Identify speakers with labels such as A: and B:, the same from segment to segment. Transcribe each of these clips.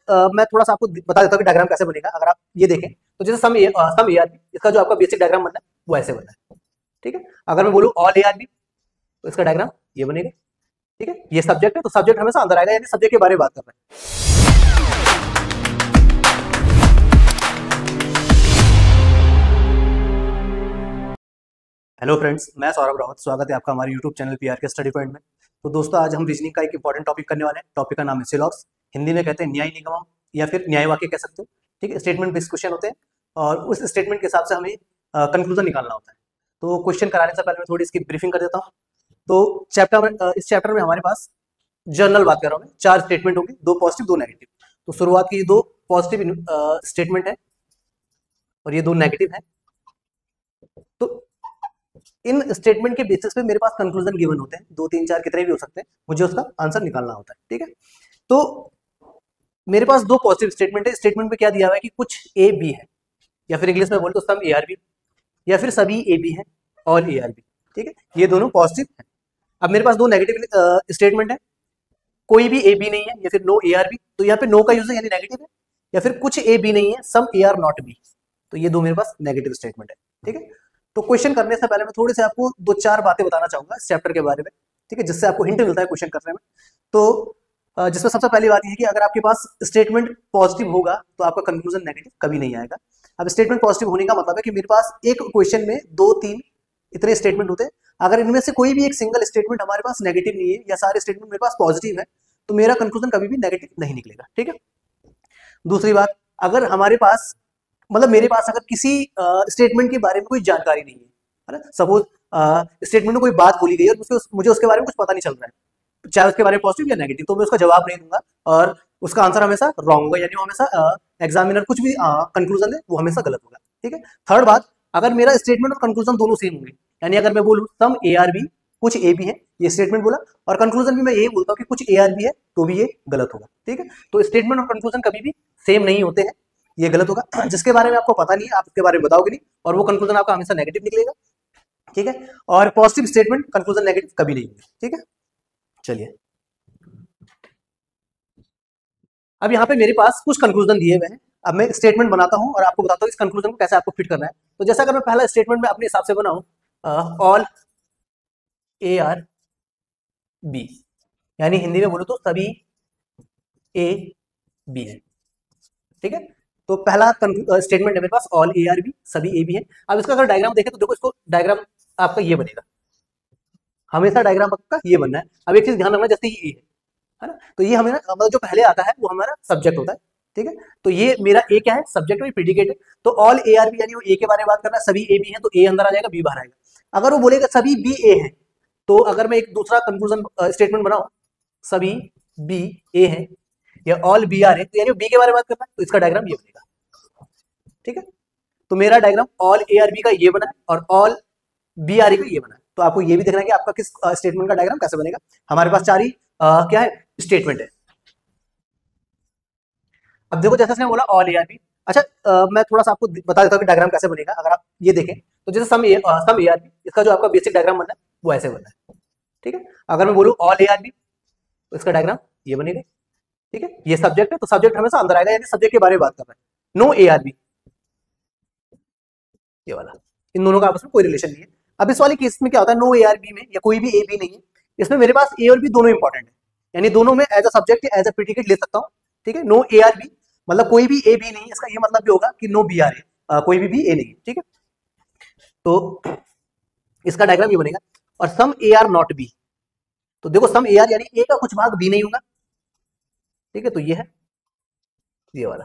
A: मैं थोड़ा सा आपको बता देता हूँ कि डायग्राम कैसे बनेगा। अगर आप ये देखें तो जैसे सम ए आर बी, इसका जो आपका बेसिक डायग्राम बनना है वो ऐसे बनना है, ठीक है। अगर मैं बोलूँ ऑल ए आर बी तो इसका डायग्राम ये बनेगा, ठीक है। ये सब्जेक्ट है तो सब्जेक्ट हमेशा अंदर आएगा, यानी सब्जेक्ट के बारे में बात कर रहे हैं। हेलो फ्रेंड्स, मैं सौरभ रावत, स्वागत है आपका हमारे यूट्यूब चैनल पीआर के स्टडी पॉइंट में। तो दोस्तों, आज हम रीजनिंग का एक इंपॉर्टेंट टॉपिक करने वाले हैं। टॉपिक का नाम है सिलॉक्स, हिंदी में कहते हैं न्याय निगमम या फिर न्याय वाक्य कह सकते हो, ठीक है। स्टेटमेंट बेस्ड क्वेश्चन होते हैं और उस स्टेटमेंट के हिसाब से हमें कंक्लूजन निकालना होता है। तो क्वेश्चन कराने से पहले मैं थोड़ी इसकी ब्रीफिंग कर देता हूँ। तो इस चैप्टर में हमारे पास जनरल बात कर रहा हूँ मैं, 4 स्टेटमेंट होंगे, 2 पॉजिटिव 2 नेगेटिव। तो शुरुआत की 2 पॉजिटिव स्टेटमेंट है और ये 2 नेगेटिव है। तो इन स्टेटमेंट के बेसिस पे मेरे पास कंक्लूजन गिवन होते हैं, 2 3 4 कितने भी हो सकते हैं, मुझे उसका आंसर निकालना होता है, ठीक है। तो मेरे पास 2 पॉजिटिव स्टेटमेंट है। स्टेटमेंट में क्या दिया हुआ है कि कुछ ए बी है, या फिर इंग्लिश में बोले तो सम ए आर बी, या फिर सभी ए बी है, ऑल ए आर बी, ठीक है। ये दोनों पॉजिटिव है। अब मेरे पास 2 नेगेटिव स्टेटमेंट है, कोई भी ए बी नहीं है या फिर नो ए आर बी। तो यहाँ पे नो का यूज है यानी नेगेटिव है, या फिर कुछ ए बी नहीं है, सम ए आर नॉट बी। तो ये 2 मेरे पास नेगेटिव स्टेटमेंट है, ठीक है। तो क्वेश्चन करने से पहले मैं थोड़ी सी आपको 2-4 बातें बताना चाहूंगा इस चैप्टर के बारे में, ठीक है, जिससे आपको हिंट मिलता है क्वेश्चन करने में। तो जिसमें सबसे पहली बात यह है कि अगर आपके पास स्टेटमेंट पॉजिटिव होगा तो आपका कंक्लूजन नेगेटिव कभी नहीं आएगा। अब स्टेटमेंट पॉजिटिव होने का मतलब है कि मेरे पास एक क्वेश्चन में 2-3 इतने स्टेटमेंट होते हैं। अगर इनमें से कोई भी एक सिंगल स्टेटमेंट हमारे पास नेगेटिव नहीं है या सारे स्टेटमेंट मेरे पास पॉजिटिव है, तो मेरा कंक्लूजन कभी भी नेगेटिव नहीं निकलेगा, ठीक है। दूसरी बात, अगर हमारे पास मतलब मेरे पास अगर किसी स्टेटमेंट के बारे में कोई जानकारी नहीं है ना, सपोज स्टेटमेंट में कोई बात बोली गई और मुझे उसके बारे में कुछ पता नहीं चल रहा है, चाहे उसके बारे में पॉजिटिव या नेगेटिव, तो मैं उसका जवाब नहीं दूंगा और उसका आंसर हमेशा रॉन्ग होगा, यानी वो हमेशा एग्जामिनर कुछ भी कंक्लूजन है वो हमेशा गलत होगा, ठीक है। थर्ड बात, अगर मेरा स्टेटमेंट और कंक्लूजन दोनों सेम होंगे, यानी अगर मैं बोलूँ सम ए आर बी कुछ ए बी है, ये स्टेटमेंट बोला, और कंक्लूजन भी मैं यही बोलता हूँ कि कुछ ए आर बी है, तो भी ये गलत होगा, ठीक है। तो स्टेटमेंट और कंक्लूजन कभी भी सेम नहीं होते हैं, ये गलत होगा। जिसके बारे में आपको पता नहीं है आप उसके बारे में बताओगे नहीं, और वो कंक्लूजन आपका हमेशा नेगेटिव निकलेगा, ठीक है। और पॉजिटिव स्टेटमेंट कंक्लूजन नेगेटिव कभी नहीं होंगे, ठीक है। चलिए, अब यहाँ पे मेरे पास कुछ कंक्लूजन दिए हुए हैं। अब मैं स्टेटमेंट बनाता हूँ और आपको बताता हूँ इस कंक्लूजन को कैसे आपको फिट करना है। तो जैसा अगर मैं पहला स्टेटमेंट में अपने हिसाब से बनाऊं, ऑल ए आर बी, यानी हिंदी में बोलो तो सभी ए बी है, ठीक है। तो पहला स्टेटमेंट है मेरे पास ऑल ए आर बी, सभी ए बी है। अब इसका अगर डायग्राम देखें तो देखो, इसको डायग्राम आपका ये बनेगा, हमेशा डायग्राम आपका ये बनना है। अब एक चीज ध्यान रखना, जैसे ये है ना, तो ये हमें मतलब जो पहले आता है वो हमारा सब्जेक्ट होता है, ठीक है। तो ये मेरा ए क्या है, सब्जेक्ट और प्रीडिकेट है। तो ऑल ए आर बी यानी वो ए के बारे में बात कर रहा है, सभी ए बी है, तो ए अंदर आ जाएगा, बी बाहर आएगा। अगर वो बोलेगा सभी बी ए है, तो अगर मैं एक दूसरा कंक्लूजन स्टेटमेंट बनाऊं, सभी बी ए है या ऑल बी आर है, तो यानी बी के बारे में बात करना है, तो इसका डायग्राम ये बनेगा, ठीक है। तो मेरा diagram all A are B का ये बना है और ऑल बी आर ई का ये बना है। तो आपको ये भी देखना है कि आपका किस स्टेटमेंट का डायग्राम कैसे बनेगा। हमारे पास 4 ही क्या है, स्टेटमेंट है। अब देखो, जैसे इसने बोला ऑल ए आर बी, अच्छा मैं थोड़ा सा आपको बता देता हूँ कि डायग्राम कैसे बनेगा। अगर आप ये देखें तो जैसे सम ए आर बी, इसका जो आपका बेसिक डायग्राम बनना है वो ऐसे बनना है, ठीक है। अगर मैं बोलूँ ऑल ए आर बी तो इसका डायग्राम ये बनेगा, ठीक है। ये सब्जेक्ट है तो सब्जेक्ट हमेशा अंदर आएगा, यानी सब्जेक्ट के बारे में बात कर रहा है। नो ए आर बी, ये वाला, इन दोनों का आपस में कोई रिलेशन नहीं है। अब इस वाले केस में क्या होता है, नो ए आर बी में या कोई भी ए बी नहीं है, इसमें मेरे पास ए और बी दोनों इंपॉर्टेंट है, यानी दोनों में एज अ सब्जेक्ट या एज अ प्रीडिकेट ले सकता हूँ, ठीक है। नो ए आर बी मतलब कोई भी ए बी नहीं है, इसका ये मतलब भी होगा कि नो बी आर ए, कोई भी ए नहीं है, ठीक है। तो इसका डायग्राम ये बनेगा। और some A are not B, तो देखो सम ए आर यानी ए का कुछ भाग बी नहीं होगा, ठीक है। तो ये है ये वाला,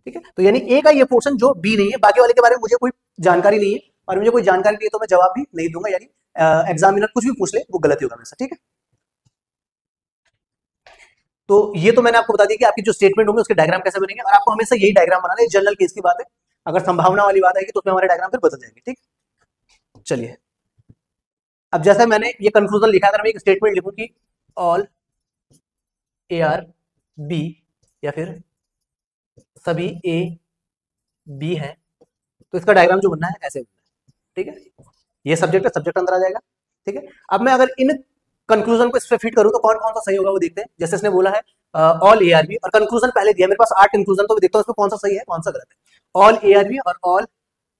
A: ठीक है। तो यानी ए का ये पोर्शन जो बी नहीं है, बाकी वाले के बारे में मुझे कोई जानकारी नहीं है, और मुझे कोई जानकारी नहीं है तो मैं जवाब भी नहीं दूंगा, यानी एग्जामिनर कुछ भी पूछ ले वो गलत ही होगा हमेशा, ठीक है। तो ये तो मैंने आपको बता दिया कि आपकी जो स्टेटमेंट होंगे उसके डायग्राम कैसे बनेंगे, और आपको हमेशा यही डायग्राम बनाना है। जनरल केस की बात है, अगर संभावना वाली बात आएगी तो उसमें हमारे डायग्राम फिर बदल जाएंगे, ठीक। चलिए, अब जैसा मैंने ये कंक्लूजन लिखा, अगर मैं एक स्टेटमेंट लिखूं कि ऑल ए आर बी या फिर सभी ए बी है, तो इसका डायग्राम जो बनना है ऐसे बनना है, ठीक है। ये सब्जेक्ट है, सब्जेक्ट अंदर आ जाएगा, ठीक है। अब मैं अगर इन कंक्लूजन को इस पे फिट करूं तो कौन कौन सा सही होगा वो देखते हैं। जैसे इसने बोला है ऑल ए आर बी, और कंक्लूजन पहले दिया मेरे पास 8 कंक्लूजन, तो देखता हूँ इसमें कौन सा सही है कौन सा गलत है। ऑल ए आर बी और ऑल,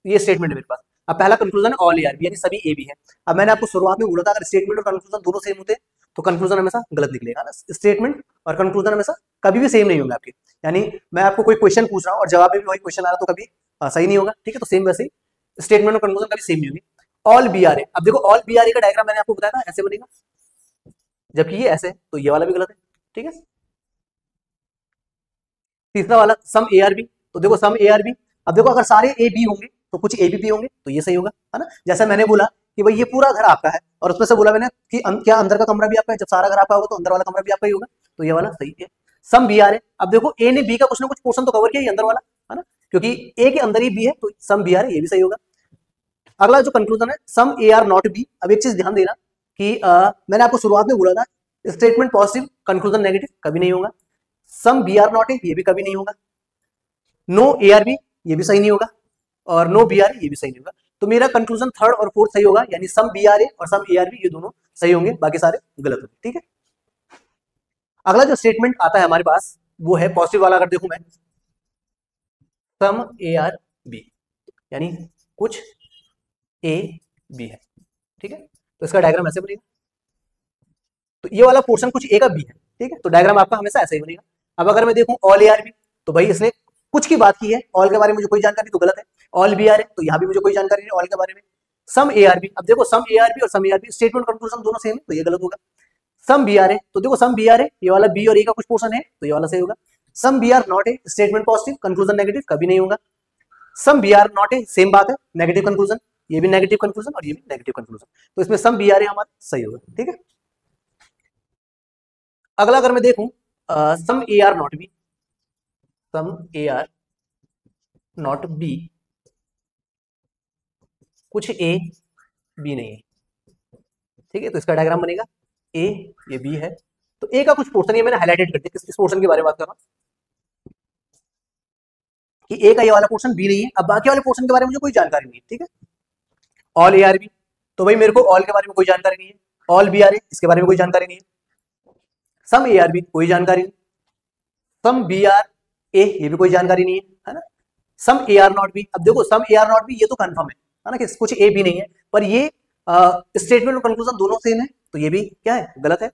A: ये स्टेटमेंट है मेरे पास। अब पहला conclusion all A are B यानी सभी ए बी है। अब मैंने आपको शुरुआत में बोला था अगर स्टेटमेंट और कंक्लूजन दोनों सेम होते तो कंक्लूजन हमेशा गलत निकलेगा ना। स्टेटमेंट और कंक्लूजन हमेशा कभी भी सेम नहीं होंगे आपके, यानी मैं आपको कोई क्वेश्चन पूछ रहा हूँ और जवाब में भी वही क्वेश्चन आ रहा तो कभी सही नहीं होगा, ठीक है। तो सेम वैसे ही स्टेटमेंट और कंक्लूजन कभी सेम नहीं होंगे। ऑल बी आर ए, अब देखो ऑल बी आर ए का डायग्राम मैंने आपको बताया था ऐसे बनेगा, जबकि ये ऐसे है तो ये वाला भी गलत है, ठीक है। तीसरा वाला सम ए आर बी, तो देखो सम ए आर बी, अब देखो अगर सारे ए बी होंगे तो कुछ ए बी होंगे तो ये सही होगा, है ना। जैसा मैंने बोला कि भाई ये पूरा घर आपका है और उसमें से बोला मैंने कि क्या अंदर का कमरा भी आपका है, जब सारा घर आपका होगा तो अंदर वाला कमरा भी आपका ही होगा, तो ये वाला सही है। सम बी आर है, अब देखो ए ने बी का कुछ ना कुछ पोर्शन तो कवर किया अंदर वाला, है ना, क्योंकि ए के अंदर ही बी है तो सम बी आर है, ये भी सही होगा। अगला जो कंक्लूजन है सम ए आर नॉट बी, अब एक चीज ध्यान देना कि मैंने आपको शुरुआत में बोला था स्टेटमेंट पॉजिटिव कंक्लूजन नेगेटिव कभी नहीं होगा। Some B are not A, ये भी कभी नहीं होगा। नो ए आर बी, ये भी सही नहीं होगा, और नो बी आर, ये भी सही नहीं होगा। तो मेरा कंक्लूजन थर्ड और फोर्थ सही होगा, यानी सम बी आर ए और सम ए आर बी ये दोनों सही होंगे, बाकी सारे गलत होंगे, ठीक है। अगला जो स्टेटमेंट आता है हमारे पास वो है पॉजिटिव वाला, अगर देखूं मैं सम ए आर बी, यानी कुछ ए बी है, ठीक है। तो इसका डायग्राम ऐसे बनेगा, तो ये वाला पोर्शन कुछ ए का बी है, ठीक है। तो डायग्राम आपका हमेशा ऐसे ही बनेगा। अब अगर मैं देखूं ऑल ए आर बी, तो भाई इसने कुछ की बात की है, ऑल के बारे में मुझे कोई जानकारी तो गलत है। ऑल बी आर है तो यहाँ भी मुझे कोई जानकारी नहीं ऑल के बारे में। सम ए आर बी, अब देखो सम ए आर बी और some A are B statement conclusion दोनों सेम है तो ये गलत होगा। सम बी आर है, तो देखो सम बी आर है, ये वाला बी और ए का कुछ पोर्शन है तो ये वाला सही होगा। सम बी आर नॉट है, स्टेटमेंट पॉजिटिव कंक्लूजन नेगेटिव कभी नहीं होगा। सम बी आर नॉट है, सेम बात है, नेगेटिव कंक्लूजन, ये भी नेगेटिव कंक्लूजन और ये भी नेगेटिव कंक्लूजन, तो इसमें सम बी आर है हमारा सही होगा, ठीक है। अगला अगर मैं देखूं some A are not B, some A are not B, कुछ ए बी नहीं है, ठीक है। तो इसका डायग्राम बनेगा ए, ये बी है, तो ए का कुछ पोर्शन ये मैंने हाईलाइटेड कर दिया, किस पोर्शन के बारे में बात कर रहा हूं कि ए का ये वाला पोर्शन बी नहीं है। अब बाकी वाले पोर्शन के बारे में मुझे कोई जानकारी नहीं है, ठीक है। ऑल ए आर बी, तो भाई मेरे को ऑल के बारे में कोई जानकारी नहीं है। ऑल बी आर ए, इसके बारे में कोई जानकारी नहीं है। सम ए आर बी, कोई जानकारी नहीं। सम बी आर ए, ये भी कोई जानकारी नहीं है ना। सम ए आर नॉट बी, अब देखो सम ए आर नॉट बी ये तो कंफर्म है ना कि कुछ ए बी नहीं है, पर ये स्टेटमेंट और कंक्लूजन दोनों सेम है तो ये भी क्या है गलत है।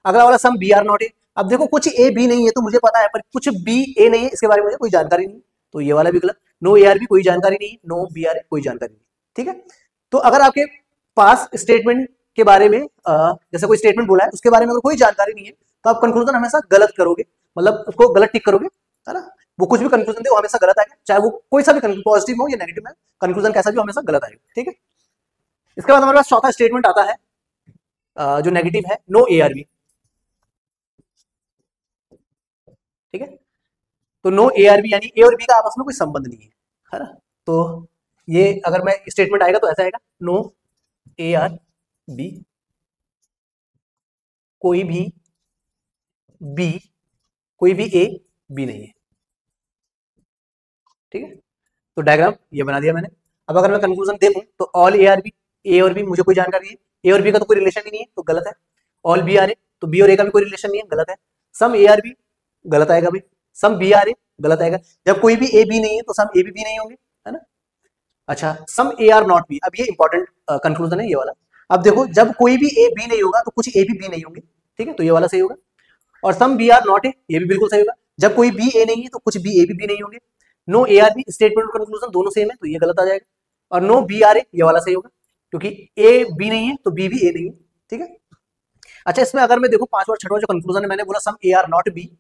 A: अगला वाला some B are not A, अब देखो कुछ ए बी नहीं है तो मुझे पता है, पर कुछ बी ए नहीं है इसके बारे में मुझे कोई जानकारी नहीं, तो ये वाला भी गलत। नो ए आर बी, कोई जानकारी नहीं, नो बी आर ए, कोई जानकारी नहीं, ठीक है। तो अगर आपके पास स्टेटमेंट के बारे में जैसे कोई स्टेटमेंट बोला है उसके बारे में अगर कोई जानकारी नहीं है तो आप कंक्लूजन हमेशा गलत करोगे, मतलब उसको गलत टिक करोगे, है ना। वो कुछ भी कंक्लूजन दे वो हमेशा गलत आएगा, चाहे वो कोई सा भी पॉजिटिव हो या नेगेटिव में, कंक्लूजन कैसा भी हो हमेशा गलत आएगा, ठीक है। इसके बाद हमारे पास चौथा स्टेटमेंट आता है जो नेगेटिव है, नो ए आर बी, ठीक है। तो नो ए आर बी यानी ए और बी का आपस में कोई संबंध नहीं है ना। तो ये अगर मैं स्टेटमेंट आएगा तो ऐसा आएगा नो ए आर बी, कोई भी बी, कोई भी ए बी नहीं है, ठीक है। तो डायग्राम ये बना दिया मैंने। अब अगर मैं कंक्लूजन देखूं तो ऑल ए आर बी, ए और बी मुझे कोई जानकारी नहीं है, ए और बी का तो कोई रिलेशन ही नहीं है तो गलत है। ऑल बी आर ए, तो बी और ए का भी कोई रिलेशन नहीं है, गलत है। सम ए आर बी, गलत आएगा भाई। सम बी आर ए, गलत आएगा, जब कोई भी ए बी नहीं है तो सम ए बी नहीं होंगे, है ना। अच्छा, सम ए आर नॉट बी, अब ये इंपॉर्टेंट कंक्लूजन है ये वाला। अब देखो जब कोई भी ए बी नहीं होगा तो कुछ ए बी नहीं होंगे, ठीक है, तो ये वाला सही होगा। और some B are not A, ये भी बिल्कुल सही होगा, जब कोई बी ए नहीं है तो कुछ बी ए बी नहीं होंगे। No A are B, statement और कंक्लूजन दोनों सेम है तो ये गलत आ जाएगा। और नो बी आर ए, ये वाला सही होगा, क्योंकि ए बी नहीं है तो बी भी ए नहीं है, ठीक है। अच्छा, इसमें अगर मैं देखूं पांचवा छठवां जो कंक्लूजन है मैंने बोला सम ए आर नॉट बी,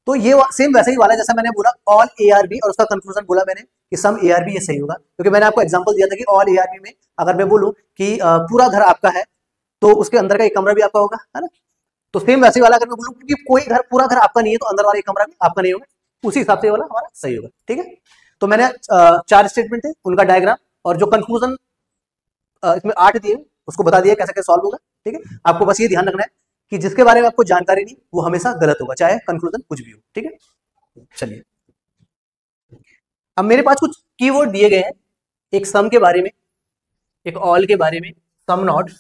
A: तो ये सेम वैसे ही वाला है जैसा मैंने बोला ऑल ए आर बी, और उसका कंक्लूजन बोला मैंने कि सम ए आर बी, ये सही होगा, क्योंकि मैंने आपको एग्जांपल दिया था कि ऑल ए आर बी में अगर मैं बोलूं कि पूरा घर आपका है तो उसके अंदर का एक कमरा भी आपका होगा, है ना। तो सेम वैसे वाला अगर मैं बोलूं कि कोई घर पूरा घर आपका नहीं है तो अंदर वाला एक कमरा भी आपका नहीं होगा, उसी हिसाब से वाला हमारा सही होगा, ठीक है। तो मैंने 4 स्टेटमेंट थे उनका डायग्राम और जो कंक्लूजन इसमें 8 दिए उसको बता दिया कैसे कैसे सॉल्व होगा, ठीक है। आपको बस ये ध्यान रखना है कि जिसके बारे में आपको जानकारी नहीं वो हमेशा गलत होगा, चाहे कंक्लूजन कुछ भी हो, ठीक है। चलिए, अब मेरे पास कुछ कीवर्ड दिए गए हैं, एक सम के बारे में, एक ऑल के बारे में, सम नॉट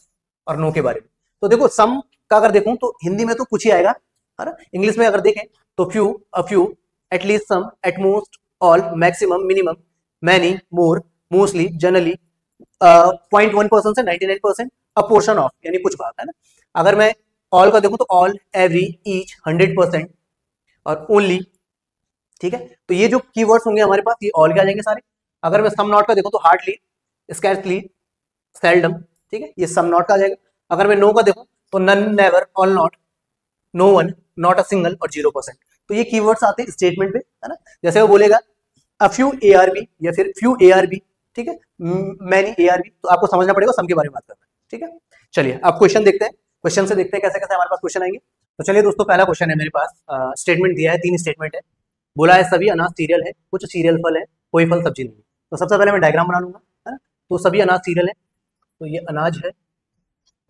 A: और नो के बारे में। तो देखो सम का अगर देखूं तो हिंदी में तो कुछ ही आएगा, है ना। इंग्लिश में अगर देखें तो few, a few, at least, some, at most, all, maximum, minimum, many, more, mostly, generally, 0.1% से 99%, अ पोर्शन ऑफ यानी कुछ भाग, है ना। अगर मैं ऑल का देखूं तो ऑल, एवरी, ईच, 100% और ओनली, ठीक है। तो ये जो कीवर्ड्स होंगे हमारे पास ये ऑल के आ जाएंगे सारे। अगर मैं सम नॉट का देखूं तो हार्डली, स्कैर्सली, सेल्डम, ठीक है, ये सम नॉट का आ जाएगा। अगर मैं नो का देखूं तो none, never, all not, no one, not a single और 0%। तो ये कीवर्ड्स आते हैं स्टेटमेंट पे, है ना। जैसे वो बोलेगा अ फ्यू ARB या फिर फ्यू ARB, ठीक है, मैनी ARB, तो आपको समझना पड़ेगा सम के बारे में बात करना है, ठीक है। चलिए अब क्वेश्चन देखते हैं, क्वेश्चन से देखते हैं कैसे कैसे हमारे पास क्वेश्चन आएंगे। तो चलिए दोस्तों, पहला क्वेश्चन है मेरे पास, स्टेटमेंट दिया है, 3 स्टेटमेंट है। बोला है सभी अनाज सीरियल है, कुछ सीरियल फल है, कोई फल सब्जी नहीं है। तो सबसे पहले मैं डायग्राम बना लूंगा, है ना। तो सभी अनाज सीरियल है, तो ये अनाज है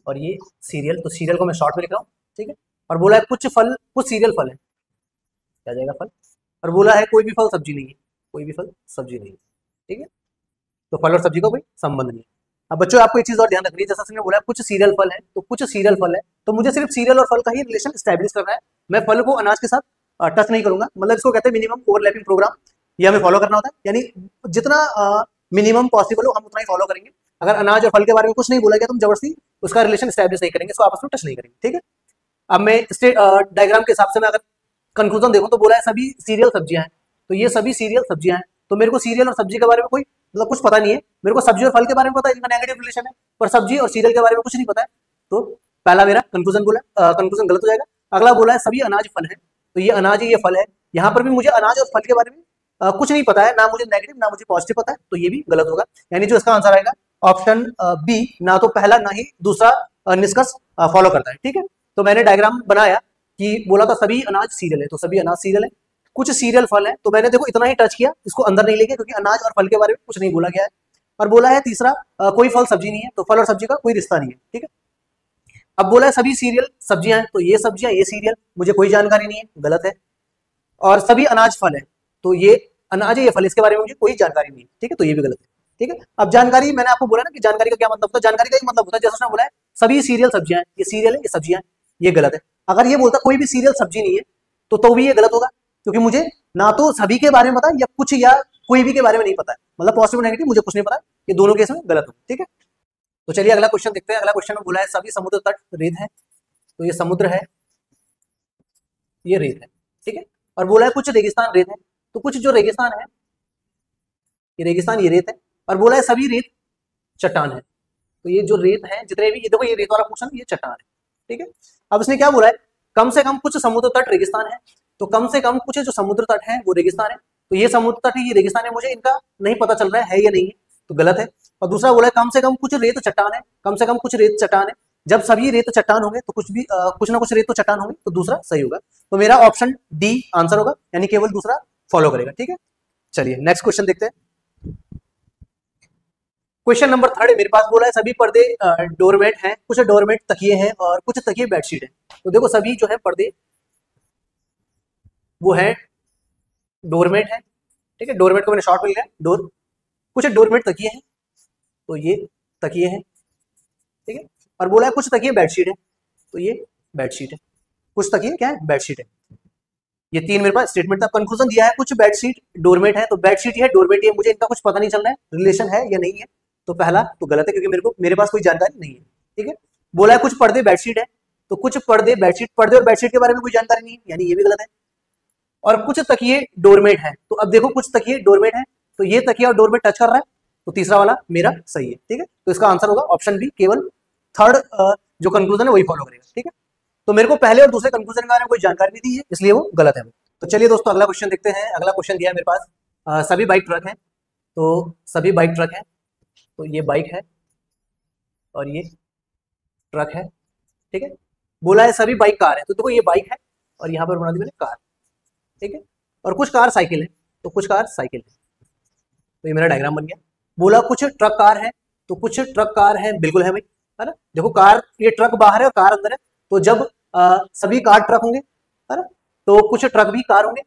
A: और ये सीरियल, तो सीरियल को मैं शॉर्ट में लिख रहा हूँ, ठीक है। और बोला है कुछ फल, कुछ सीरियल फल है, क्या जाएगा फल। और बोला है कोई भी फल सब्जी नहीं है, कोई भी फल सब्जी नहीं है, ठीक है। तो फल और सब्जी का कोई संबंध नहीं है। अब बच्चों आपको एक चीज और ध्यान रखनी है, जैसा हमने बोला कुछ सीरियल फल है, तो कुछ सीरियल फल है, तो मुझे सिर्फ सीरियल और फल का ही रिलेशन स्टैब्लिश करना है। मैं फल को अनाज के साथ टच नहीं करूंगा, मतलब इसको कहते हैं मिनिमम ओवरलैपिंग प्रोग्राम, ये हमें फॉलो करना होता है। यानी जितना मिनिमम पॉसिबल हो हम उतना ही फॉलो करेंगे। अगर अनाज और फल के बारे में कुछ नहीं बोला गया तो हम जबरदस्ती उसका रिलेशन स्टैब्लिश नहीं करेंगे, इसको आपस में टच नहीं करेंगे, ठीक है। अब मैं डायग्राम के हिसाब से मैं अगर कंक्लूजन देखूं तो बोला है सभी सीरियल सब्जियां हैं, तो ये सभी सीरियल सब्जियां हैं। तो मेरे को सीरियल और सब्जी के बारे में कोई मतलब कुछ पता नहीं है। मेरे को सब्जी और फल के बारे में पता है, इनका नेगेटिव रिलेशन है, पर सब्जी और सीरियल के बारे में कुछ नहीं पता है। तो पहला मेरा कंक्लूजन बोला, कंक्लूजन गलत हो जाएगा। अगला बोला है सभी अनाज फल है, तो ये अनाज है, ये फल है। यहाँ पर भी मुझे अनाज और फल के बारे में कुछ नहीं पता है, ना मुझे नेगेटिव ना मुझे पॉजिटिव पता है, तो ये भी गलत होगा। यानी जो इसका आंसर आएगा ऑप्शन बी, ना तो पहला ना ही दूसरा निष्कर्ष फॉलो करता है, ठीक है। तो मैंने डायग्राम बनाया कि बोला था सभी अनाज सीरियल है, तो सभी अनाज सीरियल है, कुछ सीरियल फल है, तो मैंने देखो इतना ही टच किया, इसको अंदर नहीं लेके, क्योंकि अनाज और फल के बारे में कुछ नहीं बोला गया है। और बोला है तीसरा कोई फल सब्जी नहीं है, तो फल और सब्जी का कोई रिश्ता नहीं है, ठीक है। अब बोला है सभी सीरियल सब्जियां हैं, तो ये सब्जियां ये सीरियल, मुझे कोई जानकारी नहीं है, गलत है। और सभी अनाज फल है, तो ये अनाज है ये फल, इसके बारे में मुझे कोई जानकारी नहीं है, ठीक है, तो ये भी गलत है, ठीक है। अब जानकारी, मैंने आपको बोला ना कि जानकारी का क्या मतलब होता है, जानकारी का ही मतलब होता है जैसा उसने बोला है सभी सीरियल सब्जियां हैं, ये सीरियल है ये सब्जियां हैं, ये गलत है। अगर ये बोलता कोई भी सीरियल सब्जी नहीं है तो भी ये गलत होगा, क्योंकि मुझे ना तो सभी के बारे में पता है या कुछ या कोई भी के बारे में नहीं पता है, मतलब पॉजिटिव नेगेटिव मुझे कुछ नहीं पता, ये दोनों केस में गलत होगा, ठीक है। तो चलिए अगला क्वेश्चन देखते हैं। अगला क्वेश्चन में बोला है सभी समुद्र तट रेत है, तो ये समुद्र है, ये रेत है, ठीक है। और बोला है कुछ रेगिस्तान रेत है, तो कुछ जो रेगिस्तान है ये रेगिस्तान, ये रेत है। और बोला है सभी रेत चट्टान है, तो ये जो रेत है जितने भी, ये देखो ये रेत वाला पोर्शन ये चट्टान है, ठीक है। अब इसने क्या बोला है कम से कम कुछ समुद्र तट रेगिस्तान है, तो कम से कम कुछ जो समुद्र तट है वो रेगिस्तान है, तो ये समुद्र तट है ये रेगिस्तान है, मुझे इनका नहीं पता चल रहा है या नहीं है, तो गलत है। और दूसरा बोला है कम से कम कुछ रेत चट्टान है, कम से कम कुछ रेत चट्टान है, जब सभी रेत चट्टान होंगे तो कुछ भी कुछ ना कुछ रेत तो चट्टान होंगे, तो दूसरा सही होगा। तो मेरा ऑप्शन डी आंसर होगा, यानी केवल दूसरा फॉलो करेगा, ठीक है। चलिए नेक्स्ट क्वेश्चन देखते हैं। क्वेश्चन नंबर 3 मेरे पास बोला है सभी पर्दे डोरमेट हैं, कुछ डोरमेट तकिए हैं और कुछ तकिए बेडशीट है। तो देखो सभी जो है पर्दे वो है डोरमेट है, ठीक है, डोरमेट को मैंने शॉर्ट में लिया डोर। कुछ डोरमेट तकिए हैं, तो ये तकिए हैं, ठीक है। और बोला है कुछ तकिए बेडशीट है, तो ये बेडशीट है, कुछ तकिए क्या है बेडशीट है। ये 3 मेरे पास स्टेटमेंट था। कंक्लूजन दिया है कुछ बेडशीट डोरमेट है, तो बेडशीट है डोरमेट है, मुझे इनका कुछ पता नहीं चल रहा है रिलेशन है या नहीं है, तो पहला तो गलत है क्योंकि मेरे पास कोई जानकारी नहीं है, ठीक है। बोला है कुछ पर्दे बेडशीट है, तो कुछ पर्दे बेडशीट, पर्दे और बेडशीट के बारे में कोई जानकारी नहीं है, यानी ये भी गलत है। और कुछ तकिए डोरमेट है, तो अब देखो कुछ तकिए डोरमेट है, तो ये तकिया और डोरमेट टच कर रहा है, तो तीसरा वाला मेरा सही है, ठीक है। तो इसका आंसर होगा ऑप्शन बी, केवल थर्ड जो कंक्लूजन है वही फॉलो करेगा, ठीक है। तो मेरे को पहले और दूसरे कंक्लूजन के बारे में कोई जानकारी नहीं दी है, इसलिए वो गलत है। तो चलिए दोस्तों अगला क्वेश्चन देखते हैं। अगला क्वेश्चन दिया है मेरे पास सभी बाइक ट्रक है, तो सभी बाइक ट्रक है, तो ये बाइक है और ये ट्रक है, ठीक है। बोला है सभी बाइक कार है, तो देखो ये बाइक है और यहाँ पर बना दी मैंने कार, ठीक है। और कुछ कार साइकिल है, तो कुछ कार साइकिल है, तो ये मेरा डायग्राम बन गया। बोला कुछ ट्रक कार है, तो कुछ ट्रक कार है, बिल्कुल है भाई, है ना। देखो कार, ये ट्रक बाहर है और कार अंदर है, तो जब सभी कार ट्रक होंगे, है ना, तो कुछ ट्रक भी कार होंगे।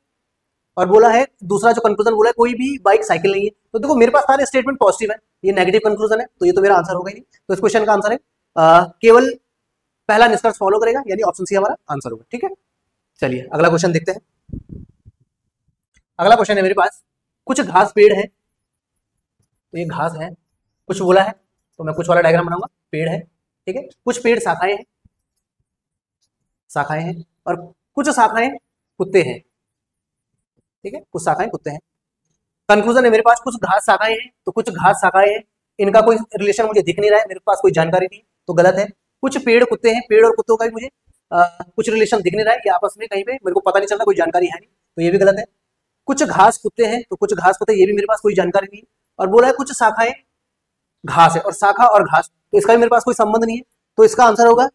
A: और बोला है दूसरा जो कंक्लूजन बोला है कोई भी बाइक साइकिल नहीं है, तो देखो मेरे पास सारे स्टेटमेंट पॉजिटिव है, ये नेगेटिव कंक्लूजन है, तो ये तो मेरा आंसर होगा ही नहीं। तो इस क्वेश्चन का आंसर है केवल पहला निष्कर्ष फॉलो करेगा, यानी ऑप्शन सी हमारा आंसर होगा, ठीक है। चलिए अगला क्वेश्चन देखते हैं। अगला क्वेश्चन है मेरे पास, कुछ घास पेड़ है, तो ये घास है, कुछ बोला है तो मैं कुछ वाला डायग्राम बनाऊंगा, पेड़ है, ठीक है, कुछ पेड़ शाखाएं हैं, शाखाएं हैं, और कुछ शाखाएं कुत्ते हैं, ठीक है, कुछ शाखाएं कुत्ते हैं। कंक्लूजन है मेरे पास, कुछ घास शाखाएं हैं तो कुछ घास शाखाएं हैं, इनका कोई रिलेशन मुझे दिख नहीं रहा है, मेरे पास कोई जानकारी नहीं, तो गलत है। कुछ पेड़ कुत्ते हैं, पेड़ और कुत्तों का भी मुझे कुछ रिलेशन दिख नहीं रहा है कि आपस में कहीं पे मेरे को पता नहीं चल रहा, कोई जानकारी है नहीं, तो ये भी गलत है। कुछ घास कुत्ते हैं तो कुछ घास कुत्ते, ये भी मेरे पास कोई जानकारी नहीं है। और बोला है कुछ शाखाएं घास है, और शाखा और घास, तो इसका भी मेरे पास कोई संबंध नहीं है, तो इसका आंसर होगा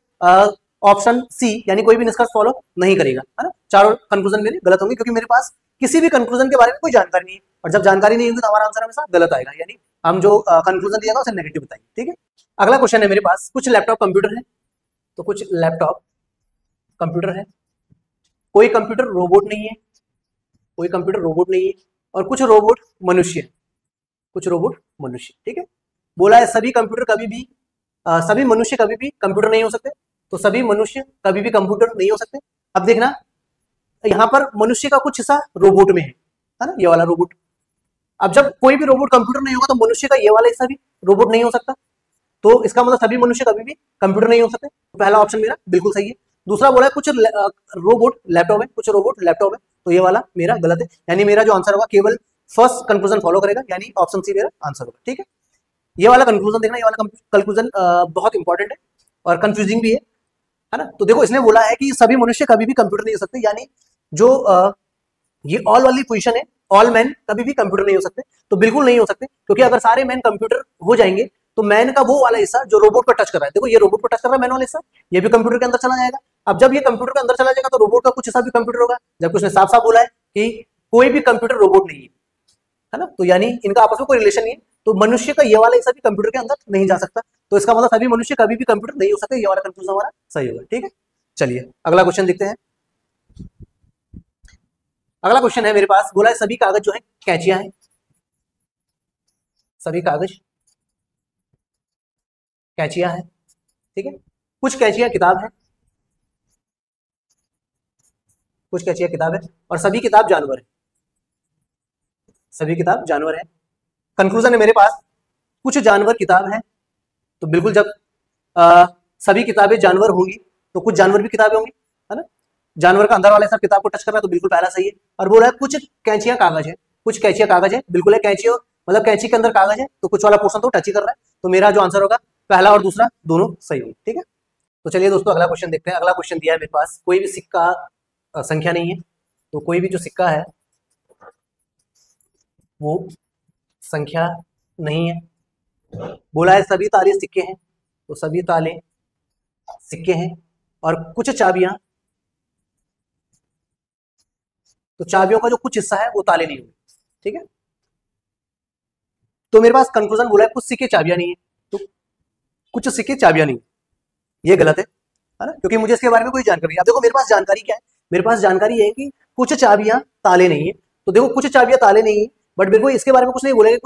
A: ऑप्शन सी, यानी कोई भी निष्कर्ष फॉलो नहीं करेगा, है ना। चारों कंक्लूजन मेरे गलत होंगे, क्योंकि मेरे पास किसी भी कंक्लूजन के बारे में कोई जानकारी नहीं है, और जब जानकारी नहीं होगी तो हमारा आंसर हमेशा गलत आएगा, यानी हम जो कंक्लूजन दिएगा उसे नेगेटिव बताएंगे, ठीक है। अगला क्वेश्चन है मेरे पास, कुछ लैपटॉप कंप्यूटर है, तो कुछ लैपटॉप कंप्यूटर है, कोई कंप्यूटर रोबोट नहीं है, कोई कंप्यूटर रोबोट नहीं है, और कुछ रोबोट मनुष्य है, कुछ रोबोट मनुष्य, ठीक है। बोला है सभी कंप्यूटर कभी भी सभी मनुष्य कभी भी कंप्यूटर नहीं हो सकते, तो सभी मनुष्य कभी भी कंप्यूटर नहीं हो सकते। अब देखना यहाँ पर मनुष्य का कुछ हिस्सा रोबोट में है ना, ये वाला रोबोट। अब जब कोई भी रोबोट कंप्यूटर नहीं होगा तो मनुष्य का ये वाला हिस्सा भी रोबोट नहीं हो सकता, तो इसका मतलब सभी मनुष्य कभी भी कंप्यूटर नहीं हो सकते, तो पहला ऑप्शन मेरा बिल्कुल सही है। दूसरा बोला है कुछ रोबोट लैपटॉप है, कुछ रोबोट लैपटॉप है, तो ये वाला मेरा गलत है, यानी मेरा जो आंसर होगा केवल फर्स्ट कंक्लूजन फॉलो करेगा, यानी ऑप्शन सी मेरा आंसर होगा, ठीक है। ये वाला कंक्लूजन देखना, ये वाला कंक्लूजन बहुत इंपॉर्टेंट है और कंफ्यूजिंग भी है ना। तो देखो इसने बोला है कि सभी मनुष्य कभी भी कंप्यूटर नहीं हो सकते, यानी जो ये ऑल वाली पोजीशन है, ऑल मैन कभी भी कंप्यूटर नहीं हो सकते, तो बिल्कुल नहीं हो सकते, क्योंकि अगर सारे मैन कंप्यूटर हो जाएंगे तो मैन का वो वाला हिस्सा जो रोबोट पर टच कर रहा है, देखो ये रोबोट पर टच कर रहा है मैन वाला हिस्सा, ये भी कंप्यूटर के अंदर चला जाएगा। अब जब ये कंप्यूटर के अंदर चला जाएगा तो रोबोट का कुछ हिस्सा भी कंप्यूटर होगा, जबकि उसने साफ साफ बोला है कि कोई भी कंप्यूटर रोबोट नहीं है ना, तो यानी इनका आपस में कोई रिलेशन नहीं है, तो मनुष्य का ये वाला हिस्सा भी कंप्यूटर के अंदर नहीं जा सकता, तो इसका मतलब सभी मनुष्य कभी भी कंप्यूटर नहीं हो सकते, ये वाला कंक्लूजन हमारा सही होगा, ठीक है। चलिए अगला क्वेश्चन देखते हैं। अगला क्वेश्चन है मेरे पास, बोला है सभी कागज जो है कैंचियां हैं, सभी कागज कैंचियां हैं, ठीक है, कुछ कैंचियां किताब है, कुछ कैंचियां किताब है, और सभी किताब जानवर है, सभी किताब जानवर है। कंक्लूजन है मेरे पास, कुछ जानवर किताब है, तो बिल्कुल जब सभी किताबें जानवर होंगी तो कुछ जानवर भी किताबें होंगी, है ना, जानवर का अंदर वाला सब किताब को टच कर रहा है, तो बिल्कुल पहला सही है। और बोला है कुछ कैंचियां कागज है, कुछ कैंचियां कागज है, बिल्कुल है, कैंची मतलब कैंची के अंदर कागज है, तो कुछ वाला पोर्शन तो टच ही कर रहा है, तो मेरा जो आंसर होगा पहला और दूसरा दोनों सही होंगे, ठीक है। तो चलिए दोस्तों अगला क्वेश्चन देखते हैं। अगला क्वेश्चन दिया है मेरे पास, कोई भी सिक्का संख्या नहीं है, तो कोई भी जो सिक्का है वो संख्या नहीं है। बोला है सभी ताले सिक्के हैं, तो सभी ताले सिक्के हैं, और कुछ चाबियां, तो चाबियों का जो कुछ हिस्सा है वो ताले नहीं होंगे, ठीक है। तो मेरे पास कंक्लूजन बोला है कुछ सिक्के चाबियां नहीं है, तो कुछ सिक्के चाबियां नहीं, ये गलत है ना, क्योंकि मुझे इसके बारे में कोई जानकारी नहीं। अब देखो मेरे पास जानकारी क्या है, मेरे पास जानकारी है कि कुछ चाबियां ताले नहीं है, तो देखो कुछ चाबियां ताले नहीं है, बट मेरे को इसके बारे में कुछ नहीं बोलेगा,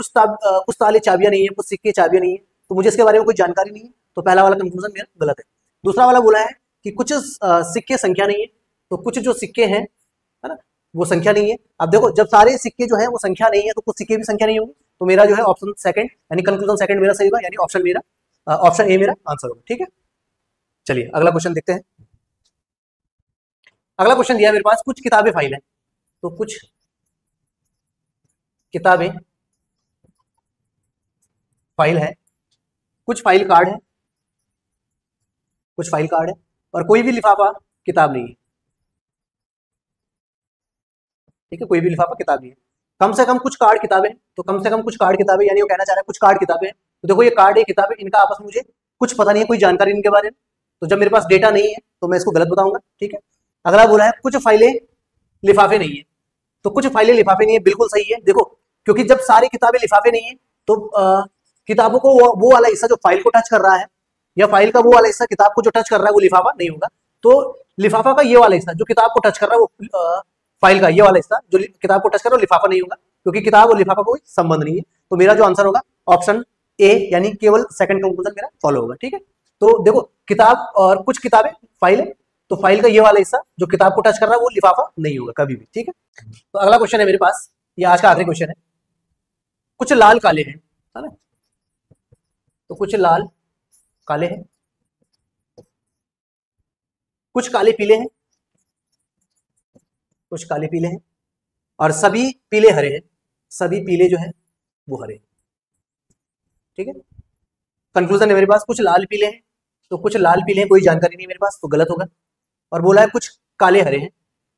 A: कुछ ताले चाबियां नहीं है, कुछ सिक्के चाबियां नहीं है, तो मुझे इसके बारे में कोई जानकारी नहीं है, तो पहला वाला कंक्लूजन मेरा गलत है। दूसरा वाला बोला है कि कुछ सिक्के संख्या नहीं है, तो कुछ जो सिक्के हैं, है ना, वो संख्या नहीं है। अब देखो जब सारे सिक्के जो है वो संख्या नहीं है तो कुछ सिक्के भी संख्या नहीं होंगे, तो मेरा जो है ऑप्शन सेकंड यानी कंक्लूजन सेकंड मेरा सही होगा, यानी ऑप्शन ए मेरा आंसर होगा, ठीक है। चलिए अगला क्वेश्चन देखते हैं। अगला क्वेश्चन दिया है मेरे पास, कुछ किताबें फाइल है, तो कुछ किताबें फाइल है, कुछ फाइल कार्ड है, कुछ फाइल कार्ड है, और कोई भी लिफाफा किताब नहीं है, ठीक है, कोई भी लिफाफा किताब नहीं है। कम से कम कुछ कार्ड किताबें, तो कम से कम कुछ कार्ड किताबें, यानी वो कहना चाह रहा है कुछ कार्ड किताबें, तो देखो ये कार्ड है किताबें, इनका आपस में मुझे कुछ पता नहीं है, कोई जानकारी इनके बारे में, तो जब मेरे पास डेटा नहीं है तो मैं इसको गलत बताऊंगा, ठीक है। अगला बोला है कुछ फाइलें लिफाफे नहीं है, तो कुछ फाइलें लिफाफे नहीं है, बिल्कुल सही है। देखो क्योंकि जब सारी किताबें लिफाफे नहीं है तो किताबों को वो वाला हिस्सा जो फाइल को टच कर रहा है, या फाइल का वो वाला हिस्सा किताब को जो टच कर रहा है वो लिफाफा नहीं होगा, तो लिफाफा का ये वाला हिस्सा जो किताब को टच कर रहा है वो फाइल का ये वाला हिस्सा जो किताब को टच कर रहा है वो लिफाफा नहीं होगा, क्योंकि किताब और लिफाफा कोई संबंध नहीं है, तो मेरा जो आंसर होगा ऑप्शन ए, यानी केवल सेकंड कंक्लूजन मेरा फॉलो होगा, ठीक है। तो देखो किताब और कुछ किताबें फाइल है, तो फाइल का ये वाला हिस्सा जो किताब को टच कर रहा है वो लिफाफा नहीं होगा कभी भी, ठीक है। तो अगला क्वेश्चन है मेरे पास, ये आज का आखिरी क्वेश्चन है। कुछ लाल काले हैं, है ना, तो कुछ लाल काले हैं, कुछ काले पीले हैं, कुछ काले पीले हैं, और सभी पीले हरे हैं, सभी पीले जो है वो हरे हैं, ठीक है। कंक्लूजन है मेरे पास, कुछ लाल पीले हैं, तो कुछ लाल पीले हैं कोई जानकारी नहीं मेरे पास, तो गलत होगा। और बोला है कुछ काले हरे हैं,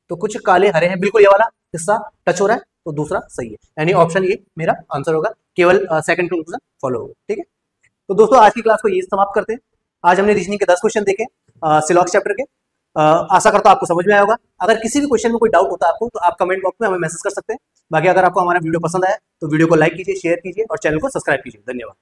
A: तो कुछ काले हरे हैं, बिल्कुल ये वाला हिस्सा टच हो रहा है, तो दूसरा सही है, यानी ऑप्शन ये मेरा आंसर होगा, केवल सेकंड कंक्लूजन फॉलो होगा, ठीक है। तो दोस्तों आज की क्लास को ये समाप्त करते हैं। आज हमने रीजनिंग के 10 क्वेश्चन देखे सिलॉक्स चैप्टर के। आशा करता हूं आपको समझ में आया होगा। अगर किसी भी क्वेश्चन में कोई डाउट होता है आपको, तो आप कमेंट बॉक्स में हमें मैसेज कर सकते हैं। बाकी अगर आपको हमारा वीडियो पसंद आया तो वीडियो को लाइक कीजिए, शेयर कीजिए और चैनल को सब्सक्राइब कीजिए। धन्यवाद।